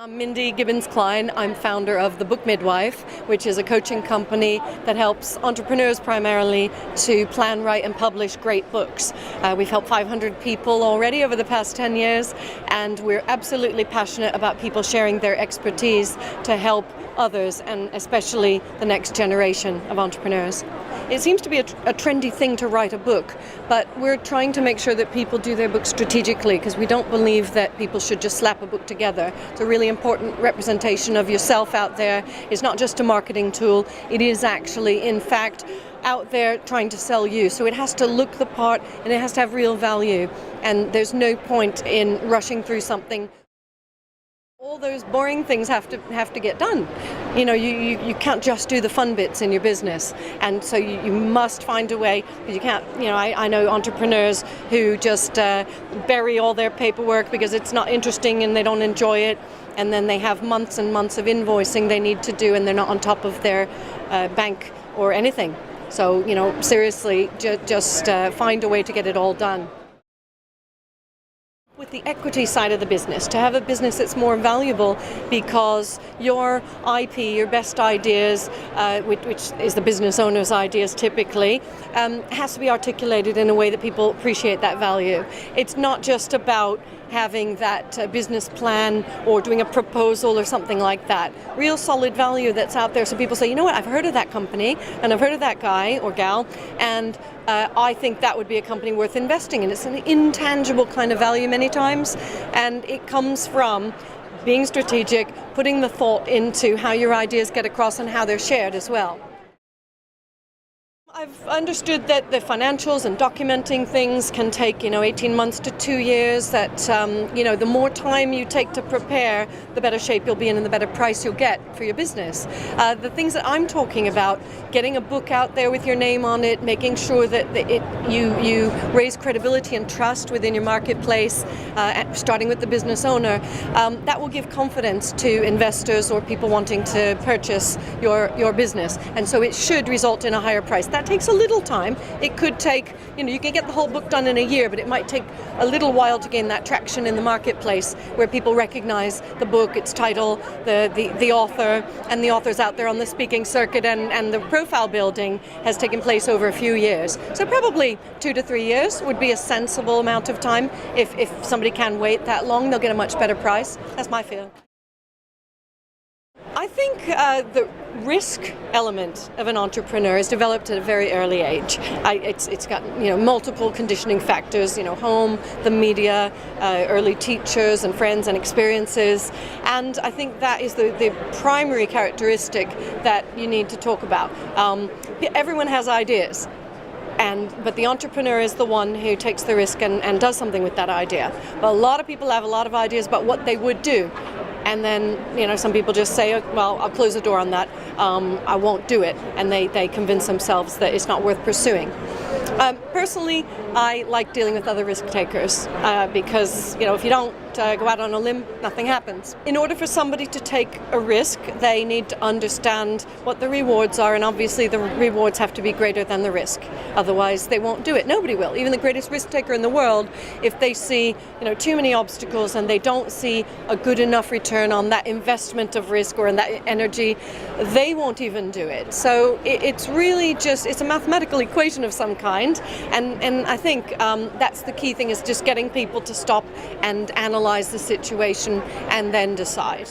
I'm Mindy Gibbins Klein. I'm founder of the Book Midwife, which is a coaching company that helps entrepreneurs primarily to plan, write, and publish great books. We've helped 500 people already over the past 10 years, and we're absolutely passionate about people sharing their expertise to help others, and especially the next generation of entrepreneurs. It seems to be a trendy thing to write a book, but we're trying to make sure that people do their book strategically, because we don't believe that people should just slap a book together. It's a really important representation of yourself out there. It's not just a marketing tool, it is actually, in fact, out there trying to sell you. So it has to look the part and it has to have real value, and there's no point in rushing through something. All those boring things have to get done. You know, you can't just do the fun bits in your business, and so you must find a way. You can't, you know, I know entrepreneurs who just bury all their paperwork because it's not interesting and they don't enjoy it, and then they have months and months of invoicing they need to do, and they're not on top of their bank or anything. So, you know, seriously, just find a way to get it all done. With the equity side of the business, to have a business that's more valuable because your IP, your best ideas, which is the business owner's ideas typically, has to be articulated in a way that people appreciate that value. It's not just about having that business plan or doing a proposal or something like that. Real solid value that's out there, so people say, you know what, I've heard of that company and I've heard of that guy or gal, and I think that would be a company worth investing in. It's an intangible kind of value many times, and it comes from being strategic, putting the thought into how your ideas get across and how they're shared as well. I've understood that the financials and documenting things can take, 18 months to 2 years, that, the more time you take to prepare, the better shape you'll be in and the better price you'll get for your business. The things that I'm talking about, getting a book out there with your name on it, making sure that you raise credibility and trust within your marketplace, starting with the business owner, that will give confidence to investors or people wanting to purchase your business. And so it should result in a higher price. That takes a little time. It could take, you can get the whole book done in a year, but it might take a little while to gain that traction in the marketplace where people recognize the book, its title, the author, and the author's out there on the speaking circuit, and the profile building has taken place over a few years. So probably 2 to 3 years would be a sensible amount of time. If somebody can wait that long, they'll get a much better price. That's my feeling. I think the risk element of an entrepreneur is developed at a very early age. It's got multiple conditioning factors, home, the media, early teachers and friends and experiences, and I think that is the primary characteristic that you need to talk about. Everyone has ideas. But the entrepreneur is the one who takes the risk and does something with that idea. But a lot of people have a lot of ideas about what they would do. And then, some people just say, well, I'll close the door on that, I won't do it. And they convince themselves that it's not worth pursuing. Personally, I like dealing with other risk takers because, if you don't go out on a limb, nothing happens. In order for somebody to take a risk, they need to understand what the rewards are, and obviously the rewards have to be greater than the risk. Otherwise, they won't do it. Nobody will. Even the greatest risk taker in the world, if they see, too many obstacles and they don't see a good enough return on that investment of risk or in that energy, they won't even do it. So it's really it's a mathematical equation of some kind, and I think that's the key thing, is just getting people to stop and analyze the situation and then decide.